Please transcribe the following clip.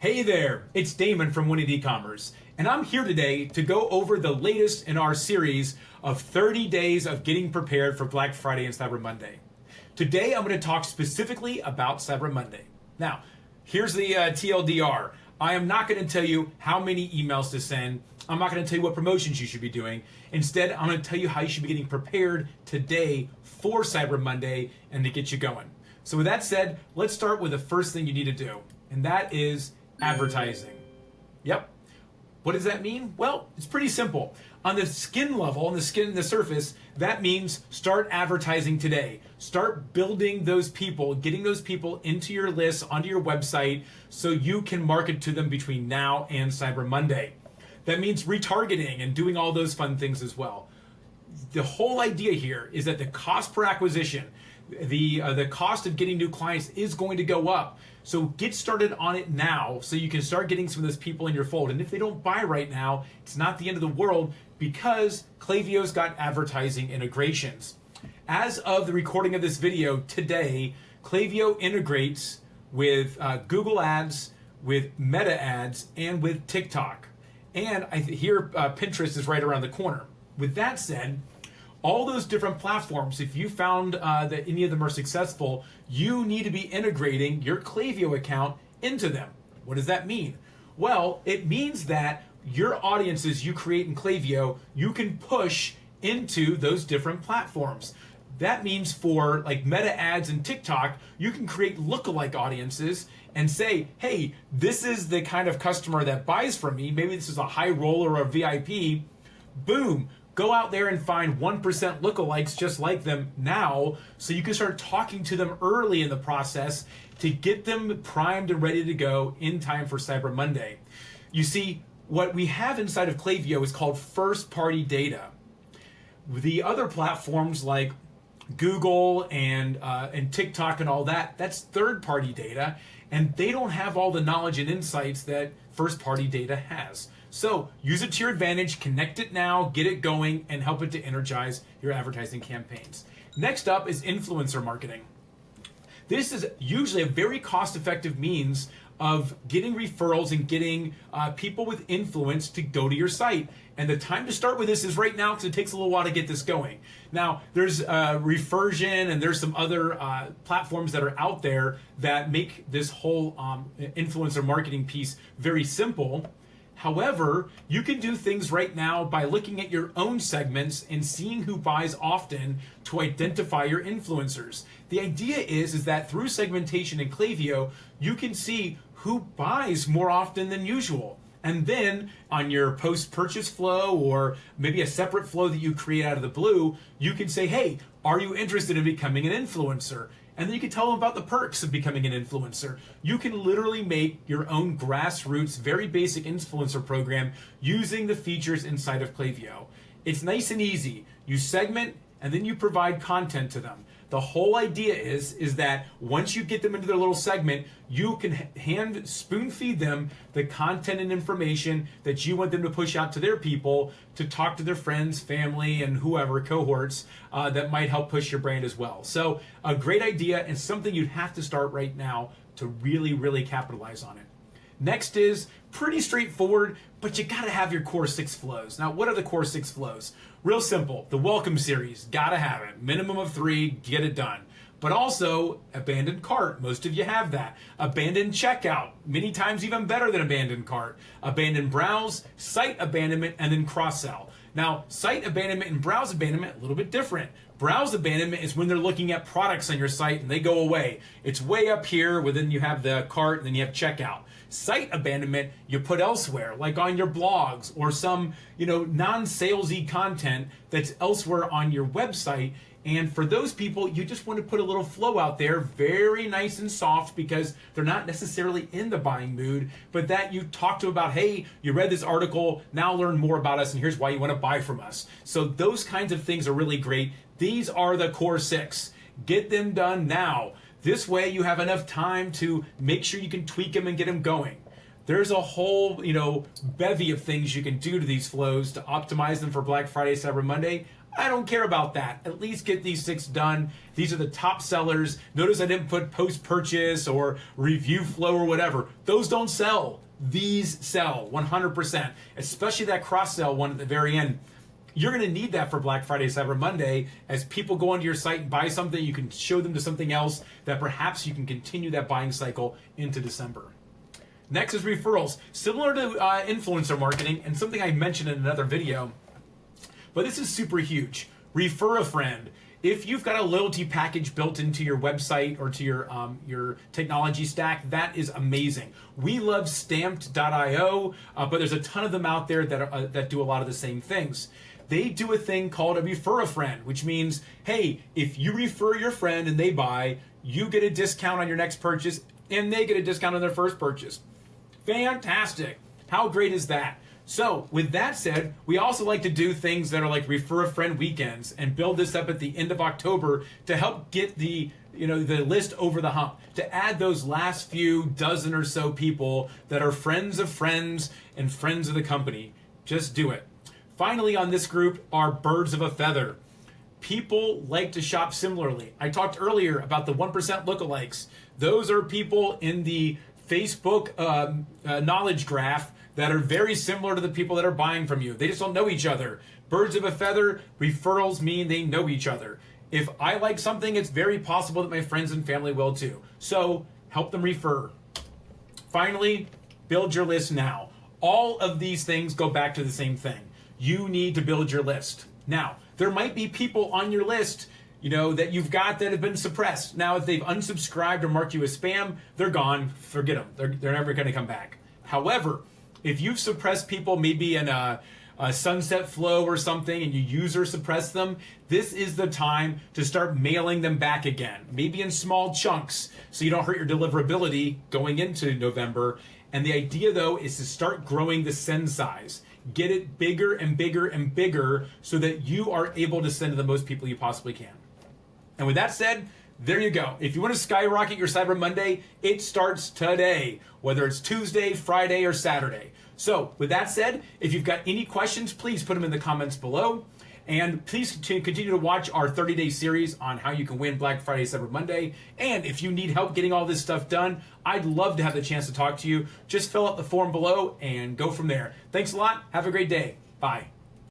Hey there, it's Damon from Winning Ecommerce, and I'm here today to go over the latest in our series of 30 days of getting prepared for Black Friday and Cyber Monday. Today I'm going to talk specifically about Cyber Monday. Now, here's the TLDR. I am not going to tell you how many emails to send. I'm not going to tell you what promotions you should be doing. Instead, I'm going to tell you how you should be getting prepared today for Cyber Monday and to get you going. So with that said, let's start with the first thing you need to do, and that is advertising. Yep. What does that mean? Well, it's pretty simple. On the skin level, on the surface, that means start advertising today. Start building those people, getting those people into your list, onto your website, so you can market to them between now and Cyber Monday. That means retargeting and doing all those fun things as well. The whole idea here is that the cost per acquisition, the cost of getting new clients is going to go up. So get started on it now so you can start getting some of those people in your fold. And if they don't buy right now, it's not the end of the world because Klaviyo's got advertising integrations. As of the recording of this video today, Klaviyo integrates with Google Ads, with Meta Ads, and with TikTok. And I hear Pinterest is right around the corner. With that said, all those different platforms, if you found that any of them are successful, you need to be integrating your Klaviyo account into them. What does that mean? Well, it means that your audiences you create in Klaviyo, you can push into those different platforms. That means for like Meta Ads and TikTok, you can create lookalike audiences and say, hey, this is the kind of customer that buys from me. Maybe this is a high roller or a VIP. Boom. Go out there and find 1% lookalikes just like them now so you can start talking to them early in the process to get them primed and ready to go in time for Cyber Monday. You see, what we have inside of Klaviyo is called first-party data. The other platforms like Google and TikTok and all that, that's third-party data, and they don't have all the knowledge and insights that first-party data has. So use it to your advantage, connect it now, get it going, and help it to energize your advertising campaigns. Next up is influencer marketing. This is usually a very cost-effective means of getting referrals and getting people with influence to go to your site. And the time to start with this is right now because it takes a little while to get this going. Now, there's Refersion and there's some other platforms that are out there that make this whole influencer marketing piece very simple. However, you can do things right now by looking at your own segments and seeing who buys often to identify your influencers. The idea is that through segmentation in Klaviyo, you can see who buys more often than usual. And then on your post-purchase flow or maybe a separate flow that you create out of the blue, you can say, hey, are you interested in becoming an influencer? And then you can tell them about the perks of becoming an influencer. You can literally make your own grassroots, very basic influencer program using the features inside of Klaviyo. It's nice and easy. You segment and then you provide content to them. The whole idea is that once you get them into their little segment, you can spoon feed them the content and information that you want them to push out to their people to talk to their friends, family, and whoever, cohorts that might help push your brand as well. So a great idea and something you'd have to start right now to really, really capitalize on it. Next is pretty straightforward, but you gotta have your core 6 flows. Now, what are the core 6 flows? Real simple. The welcome series, gotta have it. Minimum of 3, get it done. But also, abandoned cart, most of you have that. Abandoned checkout, many times even better than abandoned cart. Abandoned browse, site abandonment, and then cross-sell. Now, site abandonment and browse abandonment, a little bit different. Browse abandonment is when they're looking at products on your site and they go away. It's way up here where then you have the cart and then you have checkout. Site abandonment you put elsewhere, like on your blogs or some non-salesy content that's elsewhere on your website. And for those people, you just want to put a little flow out there, very nice and soft, because they're not necessarily in the buying mood, but that you talk to them about, hey, you read this article, now learn more about us, and here's why you want to buy from us. So those kinds of things are really great. These are the core 6. Get them done now. This way you have enough time to make sure you can tweak them and get them going. There's a whole, bevy of things you can do to these flows to optimize them for Black Friday, Cyber Monday. I don't care about that. At least get these 6 done. These are the top sellers. Notice I didn't put post-purchase or review flow or whatever. Those don't sell. These sell 100%, especially that cross-sell one at the very end. You're going to need that for Black Friday, Cyber Monday. As people go onto your site and buy something, you can show them to something else that perhaps you can continue that buying cycle into December. Next is referrals. Similar to influencer marketing, and something I mentioned in another video, but this is super huge. Refer a friend. If you've got a loyalty package built into your website or to your technology stack, that is amazing. We love Stamped.io, but there's a ton of them out there that do a lot of the same things. They do a thing called a refer a friend, which means, hey, if you refer your friend and they buy, you get a discount on your next purchase and they get a discount on their first purchase. Fantastic. How great is that? So with that said, we also like to do things that are like refer a friend weekends and build this up at the end of October to help get the list over the hump, to add those last few dozen or so people that are friends of friends and friends of the company. Just do it. Finally, on this group are birds of a feather. People like to shop similarly. I talked earlier about the 1% lookalikes. Those are people in the Facebook knowledge graph that are very similar to the people that are buying from you. They just don't know each other. Birds of a feather, referrals mean they know each other. If I like something, it's very possible that my friends and family will too. So help them refer. Finally, build your list now. All of these things go back to the same thing. You need to build your list. Now, there might be people on your list that you've got that have been suppressed. Now, if they've unsubscribed or marked you as spam, they're gone. Forget them. They're never going to come back. However, if you've suppressed people maybe in a sunset flow or something and you user suppress them, this is the time to start mailing them back again, maybe in small chunks so you don't hurt your deliverability going into November. And the idea, though, is to start growing the send size. Get it bigger and bigger and bigger so that you are able to send to the most people you possibly can. And with that said, there you go. If you want to skyrocket your Cyber Monday, it starts today, whether it's Tuesday, Friday, or Saturday. So with that said, if you've got any questions, please put them in the comments below. And please continue to watch our 30-day series on how you can win Black Friday, Cyber Monday. And if you need help getting all this stuff done, I'd love to have the chance to talk to you. Just fill out the form below and go from there. Thanks a lot. Have a great day. Bye.